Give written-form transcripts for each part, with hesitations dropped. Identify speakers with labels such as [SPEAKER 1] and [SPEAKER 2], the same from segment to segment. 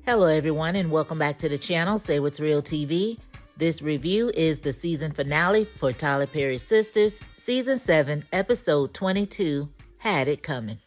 [SPEAKER 1] Hello everyone and welcome back to the channel, Say What's Real TV. This review is the season finale for Tyler Perry's Sistas, Season 7, Episode 22, Had It Coming.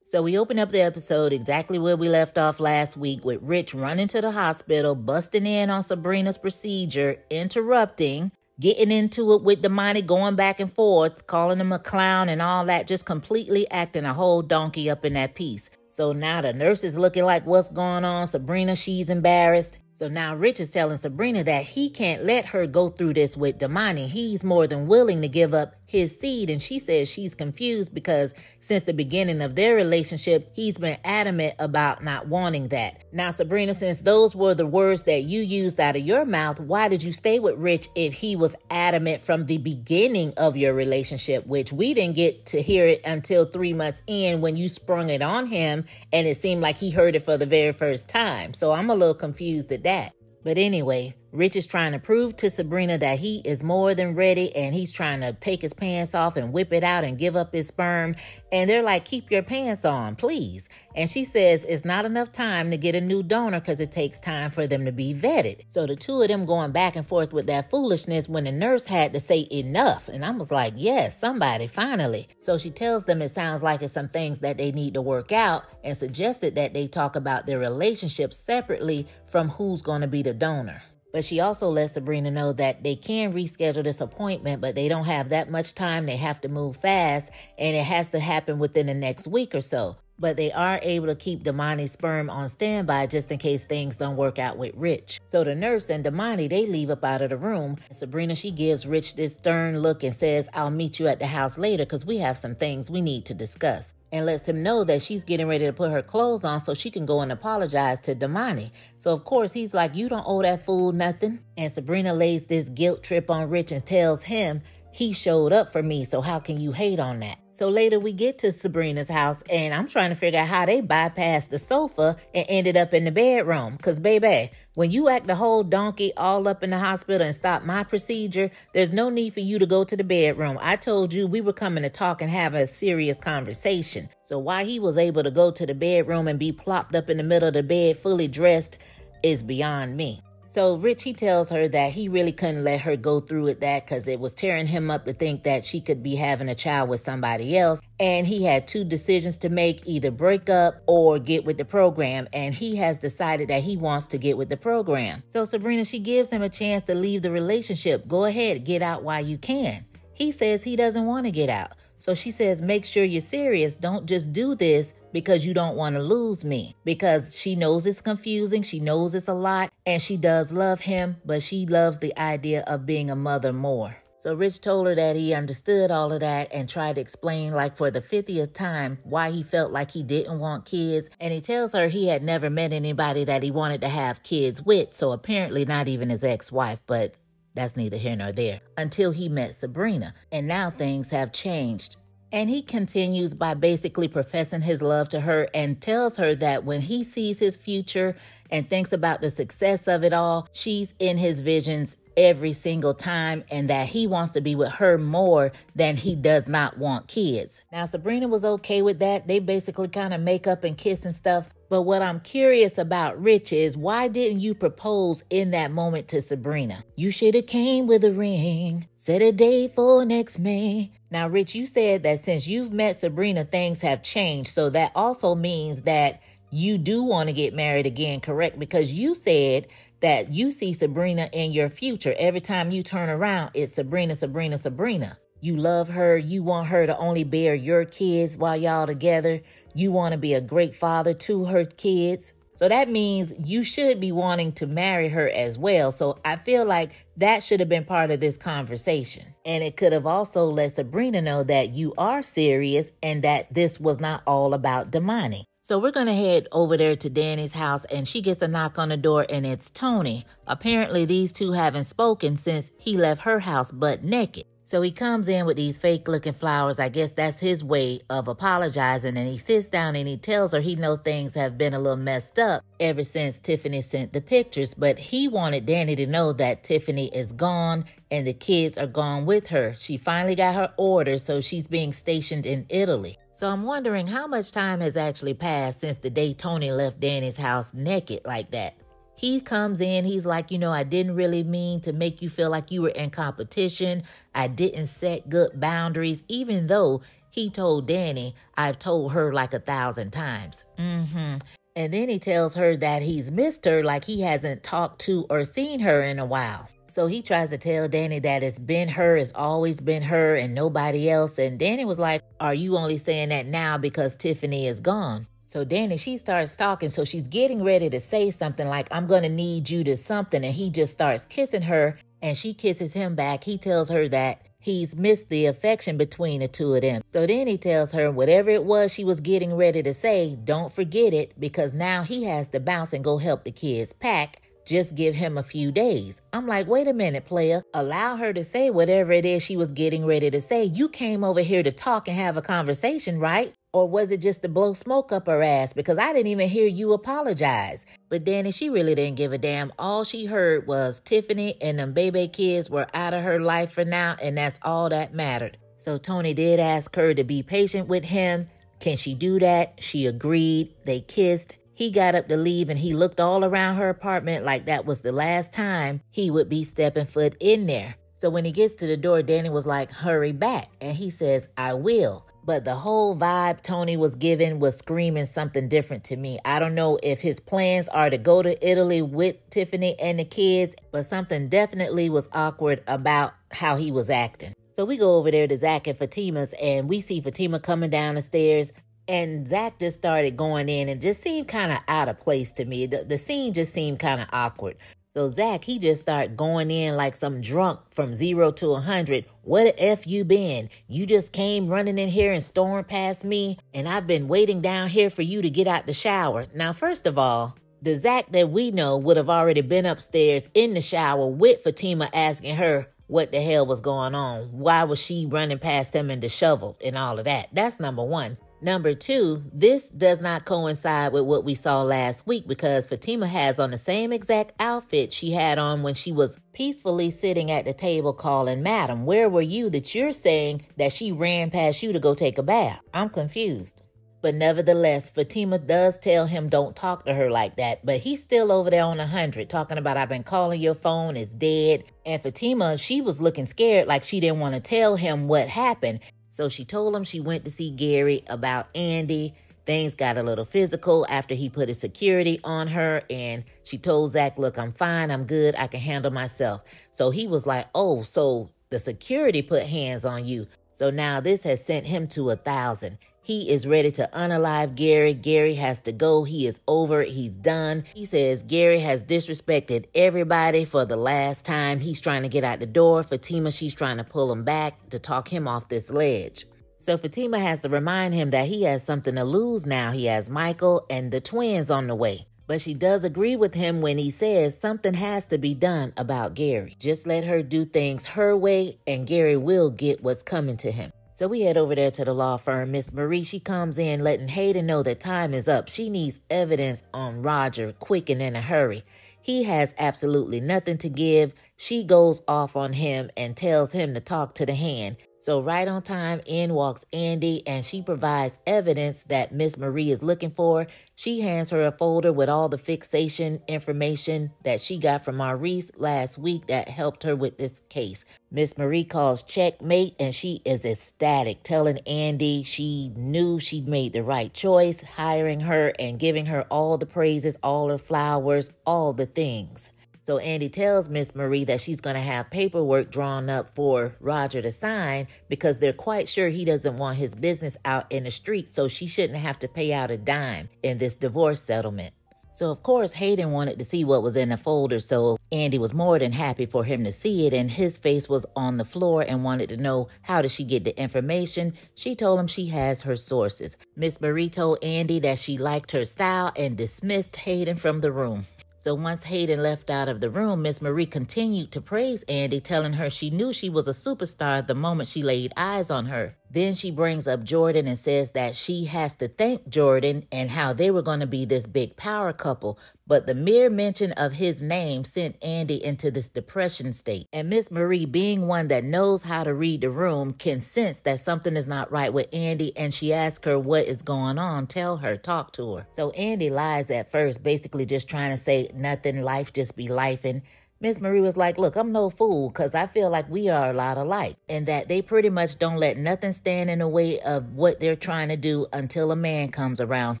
[SPEAKER 1] So we open up the episode exactly where we left off last week with Rich running to the hospital, busting in on Sabrina's procedure, interrupting, getting into it with Damani, going back and forth, calling him a clown and all that, just completely acting a whole donkey up in that piece. So now the nurse is looking like, what's going on? Sabrina, she's embarrassed. So now Rich is telling Sabrina that he can't let her go through this with Damani. He's more than willing to give up his seed. And she says she's confused because since the beginning of their relationship, he's been adamant about not wanting that. Now, Sabrina, since those were the words that you used out of your mouth, why did you stay with Rich if he was adamant from the beginning of your relationship, which we didn't get to hear it until 3 months in when you sprung it on him and it seemed like he heard it for the very first time. So I'm a little confused at that. But anyway, Rich is trying to prove to Sabrina that he is more than ready, and he's trying to take his pants off and whip it out and give up his sperm. And they're like, keep your pants on, please. And she says it's not enough time to get a new donor because it takes time for them to be vetted. So the two of them going back and forth with that foolishness when the nurse had to say enough. And I was like, yes, somebody, finally. So she tells them it sounds like it's some things that they need to work out and suggested that they talk about their relationship separately from who's going to be the donor. But she also lets Sabrina know that they can reschedule this appointment, but they don't have that much time. They have to move fast, and it has to happen within the next week or so. But they are able to keep Damani's sperm on standby just in case things don't work out with Rich. So the nurse and Damani, they leave up out of the room. And Sabrina, she gives Rich this stern look and says, I'll meet you at the house later because we have some things we need to discuss. And lets him know that she's getting ready to put her clothes on so she can go and apologize to Damani. So of course he's like, you don't owe that fool nothing. And Sabrina lays this guilt trip on Rich and tells him, he showed up for me, so how can you hate on that? So later we get to Sabrina's house and I'm trying to figure out how they bypassed the sofa and ended up in the bedroom. Because baby, when you act the whole donkey all up in the hospital and stop my procedure, there's no need for you to go to the bedroom. I told you we were coming to talk and have a serious conversation. So why he was able to go to the bedroom and be plopped up in the middle of the bed fully dressed is beyond me. So Rich, he tells her that he really couldn't let her go through with that because it was tearing him up to think that she could be having a child with somebody else. And he had two decisions to make, either break up or get with the program. And he has decided that he wants to get with the program. So Sabrina, she gives him a chance to leave the relationship. Go ahead, get out while you can. He says he doesn't want to get out. So she says, make sure you're serious. Don't just do this because you don't want to lose me. Because she knows it's confusing. She knows it's a lot. And she does love him, but she loves the idea of being a mother more. So Rich told her that he understood all of that and tried to explain, like for the 50th time, why he felt like he didn't want kids. And he tells her he had never met anybody that he wanted to have kids with. So apparently not even his ex-wife, but that's neither here nor there, until he met Sabrina. And now things have changed. And he continues by basically professing his love to her and tells her that when he sees his future and thinks about the success of it all, she's in his visions every single time and that he wants to be with her more than he does not want kids. Now, Sabrina was okay with that. They basically kind of make up and kiss and stuff. But what I'm curious about Rich is, why didn't you propose in that moment to Sabrina? You should have came with a ring, set a date for next May. Now, Rich, you said that since you've met Sabrina, things have changed. So that also means that you do want to get married again, correct? Because you said that you see Sabrina in your future. Every time you turn around, it's Sabrina, Sabrina, Sabrina. You love her. You want her to only bear your kids while y'all together. You want to be a great father to her kids. So that means you should be wanting to marry her as well. So I feel like that should have been part of this conversation. And it could have also let Sabrina know that you are serious and that this was not all about Damani. So we're going to head over there to Danny's house and she gets a knock on the door and it's Tony. Apparently these two haven't spoken since he left her house butt naked. So he comes in with these fake looking flowers. I guess that's his way of apologizing. And he sits down and he tells her he knows things have been a little messed up ever since Tiffany sent the pictures. But he wanted Danny to know that Tiffany is gone and the kids are gone with her. She finally got her orders, so she's being stationed in Italy. So I'm wondering how much time has actually passed since the day Tony left Danny's house naked like that. He comes in, he's like, I didn't really mean to make you feel like you were in competition. I didn't set good boundaries, even though he told Danny, I've told her like 1,000 times. And then he tells her that he's missed her, like he hasn't talked to or seen her in a while. So he tries to tell Danny that it's been her, it's always been her and nobody else. And Danny was like, are you only saying that now because Tiffany is gone? So Danny, she starts talking, so she's getting ready to say something like, I'm going to need you to something, and he just starts kissing her, and she kisses him back. He tells her that he's missed the affection between the two of them. So then he tells her whatever it was she was getting ready to say, don't forget it, because now he has to bounce and go help the kids pack. Just give him a few days. I'm like, wait a minute, player. Allow her to say whatever it is she was getting ready to say. You came over here to talk and have a conversation, right? Or was it just to blow smoke up her ass? Because I didn't even hear you apologize. But Danny, she really didn't give a damn. All she heard was Tiffany and them baby kids were out of her life for now, and that's all that mattered. So Tony did ask her to be patient with him. Can she do that? She agreed. They kissed. He got up to leave and he looked all around her apartment like that was the last time he would be stepping foot in there. So when he gets to the door, Danny was like, hurry back. And he says, I will. But the whole vibe Tony was giving was screaming something different to me. I don't know if his plans are to go to Italy with Tiffany and the kids, but something definitely was awkward about how he was acting. So we go over there to Zach and Fatima's, and we see Fatima coming down the stairs, and Zach just started going in and just seemed kind of out of place to me. The scene just seemed kind of awkward. So Zach, he just started going in like some drunk from 0 to 100. What the F you been? You just came running in here and stormed past me, and I've been waiting down here for you to get out the shower. Now, first of all, the Zach that we know would have already been upstairs in the shower with Fatima asking her what the hell was going on. Why was she running past him in the shovel and all of that? That's number one. Number two, this does not coincide with what we saw last week because Fatima has on the same exact outfit she had on when she was peacefully sitting at the table calling Madam. Where were you that you're saying that she ran past you to go take a bath? I'm confused. But nevertheless, Fatima does tell him don't talk to her like that. But he's still over there on 100 talking about I've been calling your phone, it's dead. And Fatima, she was looking scared like she didn't want to tell him what happened. So she told him she went to see Gary about Andy. Things got a little physical after he put his security on her. And she told Zach, look, I'm fine. I'm good. I can handle myself. So he was like, oh, so the security put hands on you. So now this has sent him to 1,000. He is ready to unalive Gary. Gary has to go. He is over it. He's done. He says Gary has disrespected everybody for the last time. He's trying to get out the door. Fatima, she's trying to pull him back to talk him off this ledge. So Fatima has to remind him that he has something to lose now. He has Michael and the twins on the way. But she does agree with him when he says something has to be done about Gary. Just let her do things her way and Gary will get what's coming to him. So we head over there to the law firm. Miss Marie, she comes in letting Hayden know that time is up. She needs evidence on Roger quick and in a hurry. He has absolutely nothing to give. She goes off on him and tells him to talk to the hand. So right on time, in walks Andy, and she provides evidence that Miss Marie is looking for. She hands her a folder with all the fixation information that she got from Maurice last week that helped her with this case. Miss Marie calls checkmate, and she is ecstatic, telling Andy she knew she'd made the right choice, hiring her and giving her all the praises, all her flowers, all the things. So Andy tells Miss Marie that she's going to have paperwork drawn up for Roger to sign because they're quite sure he doesn't want his business out in the street, so she shouldn't have to pay out a dime in this divorce settlement. So of course Hayden wanted to see what was in the folder, so Andy was more than happy for him to see it, and his face was on the floor and wanted to know how did she get the information. She told him she has her sources. Miss Marie told Andy that she liked her style and dismissed Hayden from the room. So once Hayden left out of the room, Miss Marie continued to praise Andy, telling her she knew she was a superstar the moment she laid eyes on her. Then she brings up Jordan and says that she has to thank Jordan and how they were going to be this big power couple. But the mere mention of his name sent Andy into this depression state. And Miss Marie, being one that knows how to read the room, can sense that something is not right with Andy, and she asks her what is going on, tell her, talk to her. So Andy lies at first, basically just trying to say nothing, life just be lifing. Miss Marie was like, look, I'm no fool, because I feel like we are a lot alike, and that they pretty much don't let nothing stand in the way of what they're trying to do until a man comes around.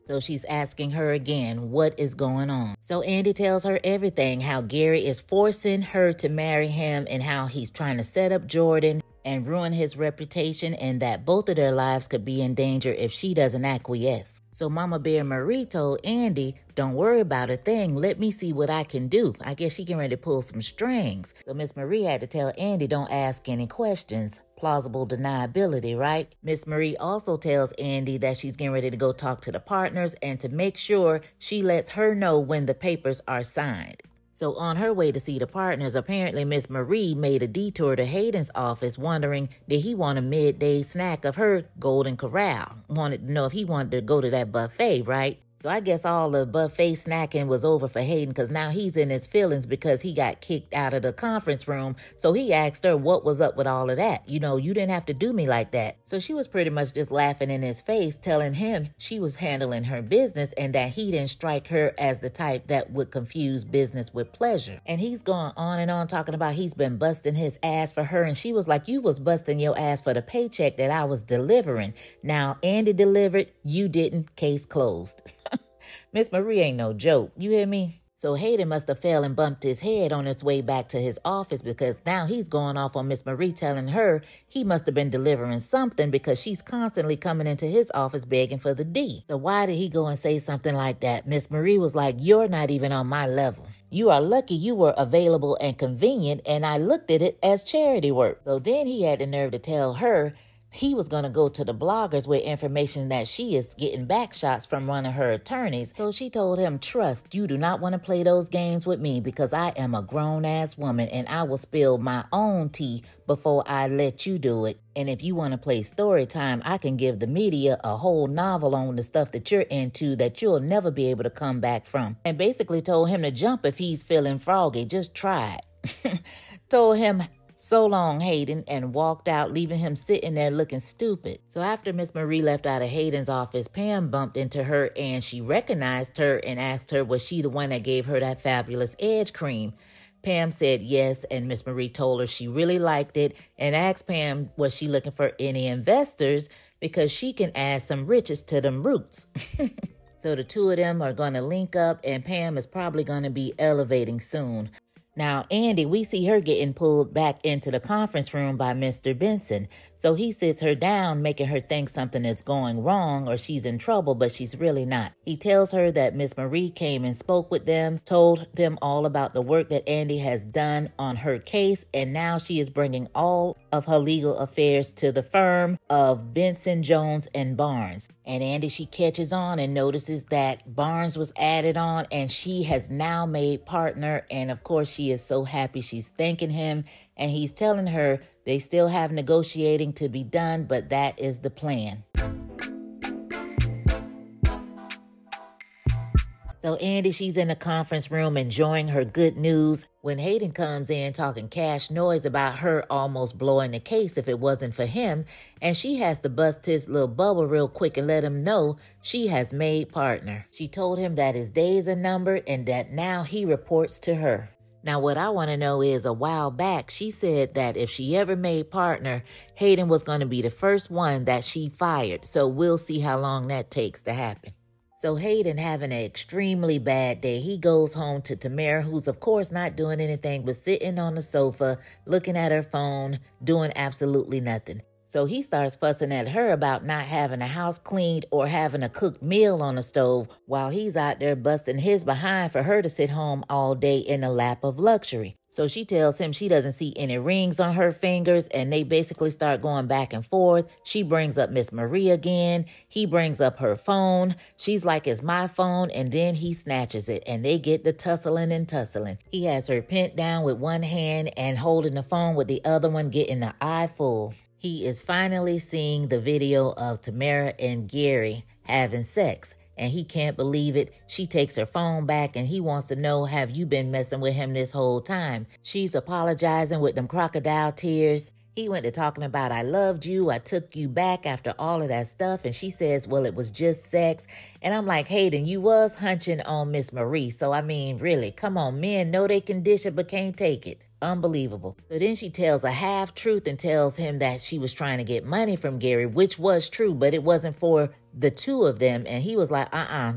[SPEAKER 1] So she's asking her again, what is going on? So Andy tells her everything, how Gary is forcing her to marry him and how he's trying to set up Jordan and ruin his reputation, and that both of their lives could be in danger if she doesn't acquiesce. So Mama Bear Marie told Andy, don't worry about a thing, let me see what I can do. I guess she getting ready to pull some strings. So Miss Marie had to tell Andy, don't ask any questions. Plausible deniability, right? Miss Marie also tells Andy that she's getting ready to go talk to the partners and to make sure she lets her know when the papers are signed. So on her way to see the partners, apparently Miss Marie made a detour to Hayden's office, wondering did he want a midday snack of her Golden Corral. Wanted to know if he wanted to go to that buffet, right? So I guess all the buffet snacking was over for Hayden, because now he's in his feelings because he got kicked out of the conference room. So he asked her what was up with all of that. You know, you didn't have to do me like that. So she was pretty much just laughing in his face, telling him she was handling her business and that he didn't strike her as the type that would confuse business with pleasure. And he's going on and on talking about he's been busting his ass for her. And she was like, you was busting your ass for the paycheck that I was delivering. Now Andy delivered, you didn't, case closed. Miss Marie ain't no joke, you hear me? So Hayden must have fell and bumped his head on his way back to his office, because now he's going off on Miss Marie, telling her he must have been delivering something because she's constantly coming into his office begging for the D. So why did he go and say something like that? Miss Marie was like, you're not even on my level. You are lucky you were available and convenient, and I looked at it as charity work. So then he had the nerve to tell her he was going to go to the bloggers with information that she is getting back shots from one of her attorneys. So she told him, trust, you do not want to play those games with me, because I am a grown-ass woman and I will spill my own tea before I let you do it. And if you want to play story time, I can give the media a whole novel on the stuff that you're into that you'll never be able to come back from. And basically told him to jump if he's feeling froggy. Just try it. Told him, so long, Hayden, and walked out, leaving him sitting there looking stupid. So after Miss Marie left out of Hayden's office, Pam bumped into her and she recognized her and asked her, was she the one that gave her that fabulous edge cream? Pam said yes, and Miss Marie told her she really liked it and asked Pam, was she looking for any investors, because she can add some riches to them roots. So the two of them are going to link up, and Pam is probably going to be elevating soon. Now, Andy, we see her getting pulled back into the conference room by Mr. Benson. So he sits her down, making her think something is going wrong or she's in trouble, but she's really not. He tells her that Miss Marie came and spoke with them, told them all about the work that Andy has done on her case, and now she is bringing all of her legal affairs to the firm of Benson, Jones, and Barnes. And Andy, she catches on and notices that Barnes was added on, and she has now made partner, and of course she is so happy. She's thanking him, and he's telling her they still have negotiating to be done, but that is the plan. So Andy, she's in the conference room enjoying her good news when Hayden comes in talking cash noise about her almost blowing the case if it wasn't for him, and she has to bust his little bubble real quick and let him know she has made partner. She told him that his days are numbered and that now he reports to her. Now, what I want to know is, a while back, she said that if she ever made partner, Hayden was going to be the first one that she fired. So we'll see how long that takes to happen. So Hayden having an extremely bad day. He goes home to Tamara, who's of course not doing anything but sitting on the sofa, looking at her phone, doing absolutely nothing. So he starts fussing at her about not having a house cleaned or having a cooked meal on the stove while he's out there busting his behind for her to sit home all day in a lap of luxury. So she tells him she doesn't see any rings on her fingers, and they basically start going back and forth. She brings up Miss Marie again. He brings up her phone. She's like, it's my phone, and then he snatches it, and they get the tussling and tussling. He has her pent down with one hand and holding the phone with the other one, getting the eye full. He is finally seeing the video of Tamara and Gary having sex, and he can't believe it. She takes her phone back, and he wants to know, have you been messing with him this whole time? She's apologizing with them crocodile tears. He went to talking about, I loved you, I took you back after all of that stuff. And she says, well, it was just sex. And I'm like, Hayden, you was hunching on Miss Marie. So, I mean, really, come on, men know they can dish it but can't take it. Unbelievable. So then she tells a half-truth and tells him that she was trying to get money from Gary, which was true, but it wasn't for the two of them. And he was like,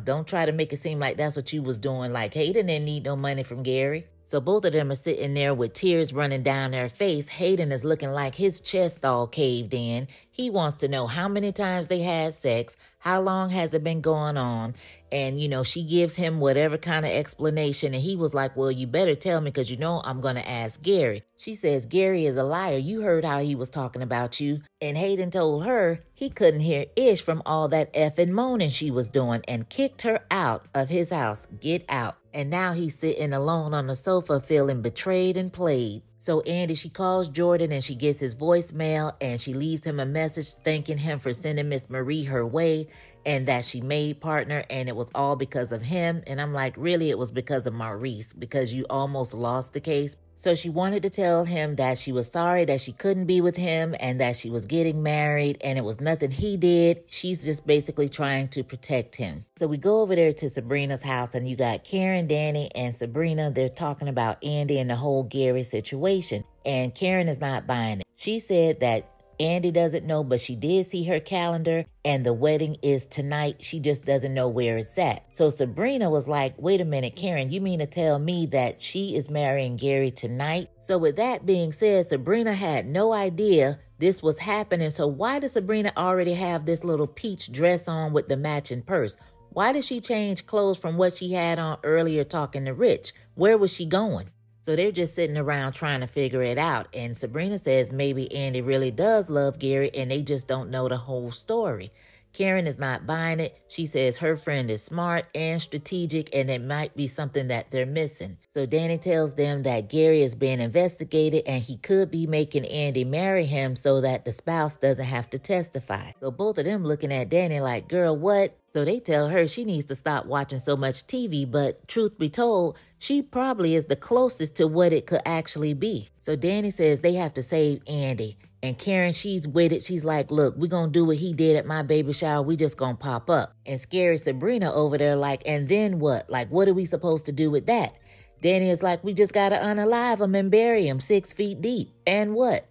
[SPEAKER 1] don't try to make it seem like that's what you was doing. Like, Hayden didn't need no money from Gary. So both of them are sitting there with tears running down their face. Hayden is looking like his chest all caved in. He wants to know how many times they had sex, how long has it been going on, and, she gives him whatever kind of explanation, and he was like, well, you better tell me because I'm going to ask Gary. She says, Gary is a liar. You heard how he was talking about you. And Hayden told her he couldn't hear ish from all that effing moaning she was doing and kicked her out of his house. Get out. And now he's sitting alone on the sofa feeling betrayed and played. So Andy, she calls Jordan and she gets his voicemail and she leaves him a message thanking him for sending Miss Marie her way and that she made partner and it was all because of him. And I'm like, really, it was because of Maurice, because you almost lost the case. So she wanted to tell him that she was sorry that she couldn't be with him and that she was getting married and it was nothing he did. She's just basically trying to protect him. So we go over there to Sabrina's house and you got Karen, Danny, and Sabrina. They're talking about Andy and the whole Gary situation. And Karen is not buying it. She said that Andy doesn't know, but she did see her calendar and the wedding is tonight. She just doesn't know where it's at. So Sabrina was like, wait a minute, Karen, you mean to tell me that she is marrying Gary tonight? So with that being said, Sabrina had no idea this was happening. So why does Sabrina already have this little peach dress on with the matching purse? Why did she change clothes from what she had on earlier talking to Rich? Where was she going? So they're just sitting around trying to figure it out. And Sabrina says maybe Andy really does love Gary and they just don't know the whole story. Karen is not buying it. She says her friend is smart and strategic and it might be something that they're missing. So Danny tells them that Gary is being investigated and he could be making Andy marry him so that the spouse doesn't have to testify. So both of them looking at Danny like, girl, what? So they tell her she needs to stop watching so much TV, but truth be told, she probably is the closest to what it could actually be. So Danny says they have to save Andy. And Karen, she's with it. She's like, look, we're going to do what he did at my baby shower. We just going to pop up. And scary Sabrina over there like, and then what? Like, what are we supposed to do with that? Danny is like, we just got to unalive him and bury him 6 feet deep. And what?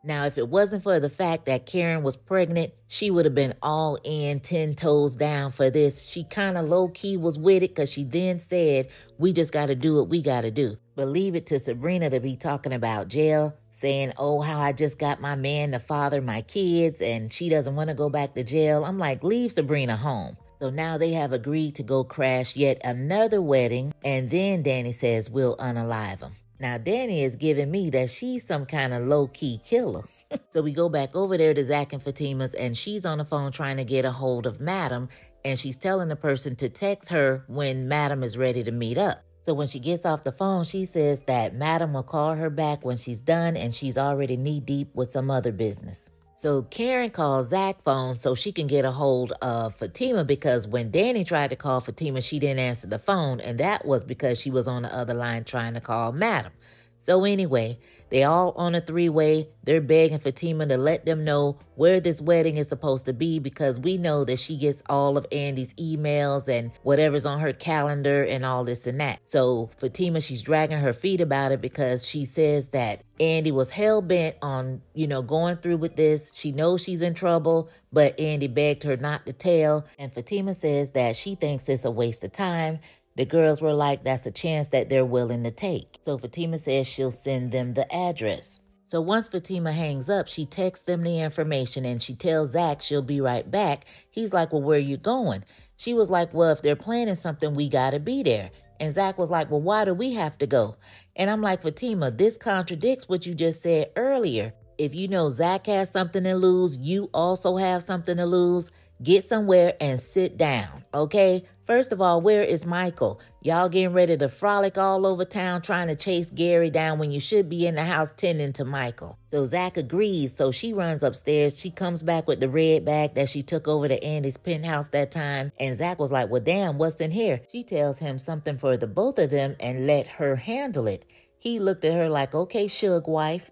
[SPEAKER 1] Now, if it wasn't for the fact that Karen was pregnant, she would have been all in, 10 toes down for this. She kind of low-key was with it because she then said, we just got to do what we got to do. But leave it to Sabrina to be talking about jail, saying, oh, how I just got my man to father my kids and she doesn't want to go back to jail. I'm like, leave Sabrina home. So now they have agreed to go crash yet another wedding. And then Danny says, we'll unalive him. Now, Danny is giving me that she's some kind of low-key killer. So we go back over there to Zach and Fatima's, and she's on the phone trying to get a hold of Madam, and she's telling the person to text her when Madam is ready to meet up. So when she gets off the phone, she says that Madam will call her back when she's done, and she's already knee-deep with some other business. So Karen calls Zach phone so she can get a hold of Fatima because when Danny tried to call Fatima, she didn't answer the phone, and that was because she was on the other line trying to call Madam. So anyway, they all on a three-way. They're begging Fatima to let them know where this wedding is supposed to be because we know that she gets all of Andy's emails and whatever's on her calendar and all this and that. So Fatima, she's dragging her feet about it because she says that Andy was hell-bent on, going through with this. She knows she's in trouble, but Andy begged her not to tell. And Fatima says that she thinks it's a waste of time. The girls were like, that's a chance that they're willing to take. So Fatima says she'll send them the address. So once Fatima hangs up, she texts them the information and she tells Zach she'll be right back. He's like, well, where you going? She was like, well, if they're planning something, we gotta be there. And Zach was like, well, why do we have to go? And I'm like, Fatima, this contradicts what you just said earlier. If you know Zach has something to lose, you also have something to lose. Get somewhere and sit down, okay? First of all, where is Michael? Y'all getting ready to frolic all over town trying to chase Gary down when you should be in the house tending to Michael. So Zach agrees, so she runs upstairs. She comes back with the red bag that she took over to Andy's penthouse that time. And Zach was like, well, damn, what's in here? She tells him something for the both of them and let her handle it. He looked at her like, okay, Suge wife.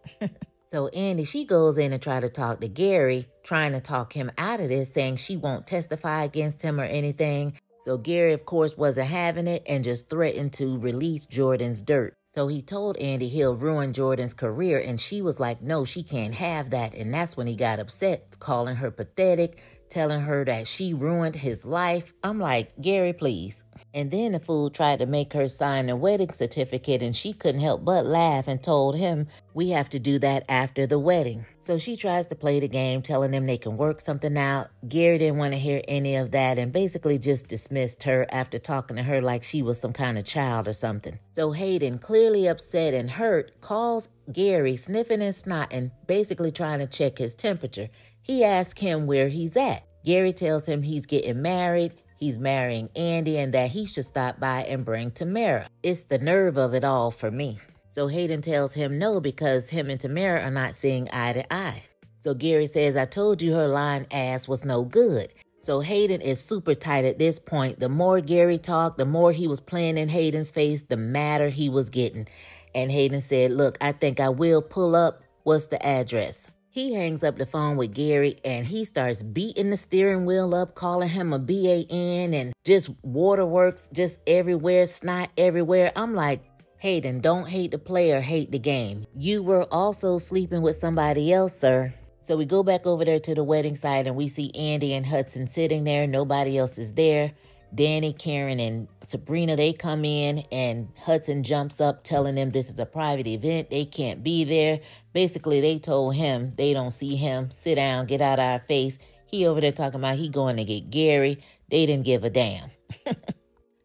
[SPEAKER 1] So Andy, she goes in and try to talk to Gary, trying to talk him out of this, saying she won't testify against him or anything. So Gary, of course, wasn't having it and just threatened to release Jordan's dirt. So he told Andy he'll ruin Jordan's career, and she was like, no, she can't have that. And that's when he got upset, calling her pathetic, telling her that she ruined his life. I'm like, Gary, please. And then the fool tried to make her sign a wedding certificate, and she couldn't help but laugh and told him, we have to do that after the wedding. So she tries to play the game, telling them they can work something out. Gary didn't want to hear any of that and basically just dismissed her after talking to her like she was some kind of child or something. So Hayden, clearly upset and hurt, calls Gary, sniffing and snotting, basically trying to check his temperature. He asks him where he's at. Gary tells him he's getting married, he's marrying Andy, and that he should stop by and bring Tamara. It's the nerve of it all for me. So Hayden tells him no because him and Tamara are not seeing eye to eye. So Gary says, I told you her lying ass was no good. So Hayden is super tight at this point. The more Gary talked, the more he was playing in Hayden's face, the madder he was getting. And Hayden said, look, I think I will pull up. What's the address? He hangs up the phone with Gary and he starts beating the steering wheel up, calling him a BAN and just waterworks just everywhere, snot everywhere. I'm like, Hayden, don't hate the player, hate the game. You were also sleeping with somebody else, sir. So we go back over there to the wedding site and we see Andy and Hudson sitting there. Nobody else is there. Danny, Karen, and Sabrina, they come in and Hudson jumps up telling them this is a private event. They can't be there. Basically, they told him they don't see him. Sit down, get out of our face. He over there talking about he going to get Gary. They didn't give a damn.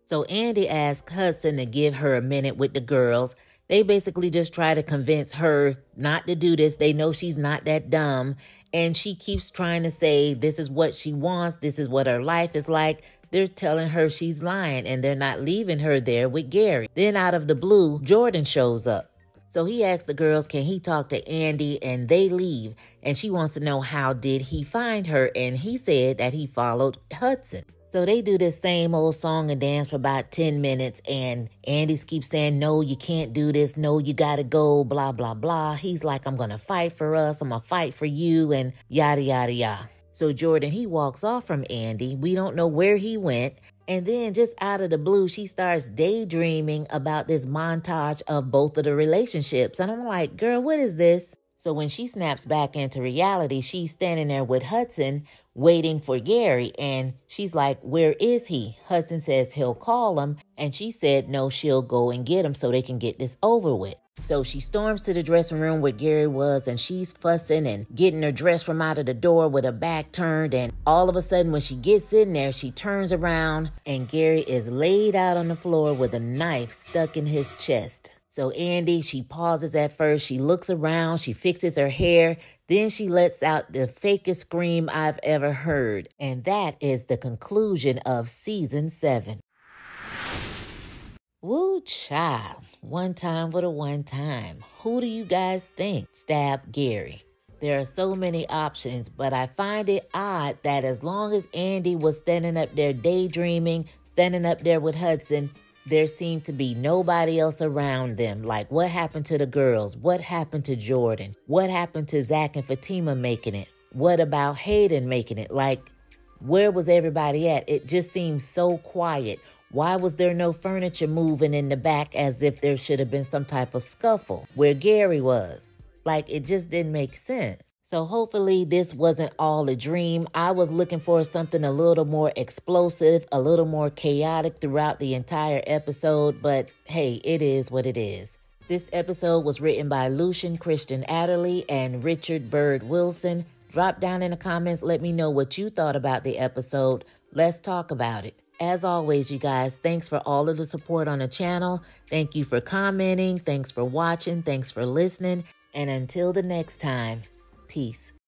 [SPEAKER 1] So Andy asked Hudson to give her a minute with the girls. They basically just try to convince her not to do this. They know she's not that dumb. And she keeps trying to say this is what she wants. This is what her life is like. They're telling her she's lying and they're not leaving her there with Gary. Then out of the blue, Jordan shows up. So he asks the girls, can he talk to Andy? And they leave. And she wants to know how did he find her? And he said that he followed Hudson. So they do this same old song and dance for about 10 minutes. And Andy keeps saying, no, you can't do this. No, you got to go, blah, blah, blah. He's like, I'm going to fight for us. I'm going to fight for you and yada, yada, yada. So Jordan, he walks off from Andy. We don't know where he went. And then just out of the blue, she starts daydreaming about this montage of both of the relationships. And I'm like, girl, what is this? So when she snaps back into reality, she's standing there with Hudson waiting for Gary. And she's like, where is he? Hudson says he'll call him. And she said, no, she'll go and get him so they can get this over with. So she storms to the dressing room where Gary was and she's fussing and getting her dress from out of the door with her back turned. And all of a sudden when she gets in there, she turns around and Gary is laid out on the floor with a knife stuck in his chest. So Andy, she pauses at first. She looks around. She fixes her hair. Then she lets out the fakest scream I've ever heard. And that is the conclusion of season 7. Woo, child. One time for the one time. Who do you guys think stabbed Gary? There are so many options, but I find it odd that as long as Andy was standing up there daydreaming, standing up there with Hudson, there seemed to be nobody else around them. Like, what happened to the girls? What happened to Jordan? What happened to Zach and Fatima making it? What about Hayden making it? Like, where was everybody at? It just seemed so quiet. Why was there no furniture moving in the back as if there should have been some type of scuffle where Gary was? Like, it just didn't make sense. So hopefully this wasn't all a dream. I was looking for something a little more explosive, a little more chaotic throughout the entire episode. But hey, it is what it is. This episode was written by Lucien Adderley and Richard Byrd Wilson. Drop down in the comments, let me know what you thought about the episode. Let's talk about it. As always, you guys, thanks for all of the support on the channel. Thank you for commenting. Thanks for watching. Thanks for listening. And until the next time, peace.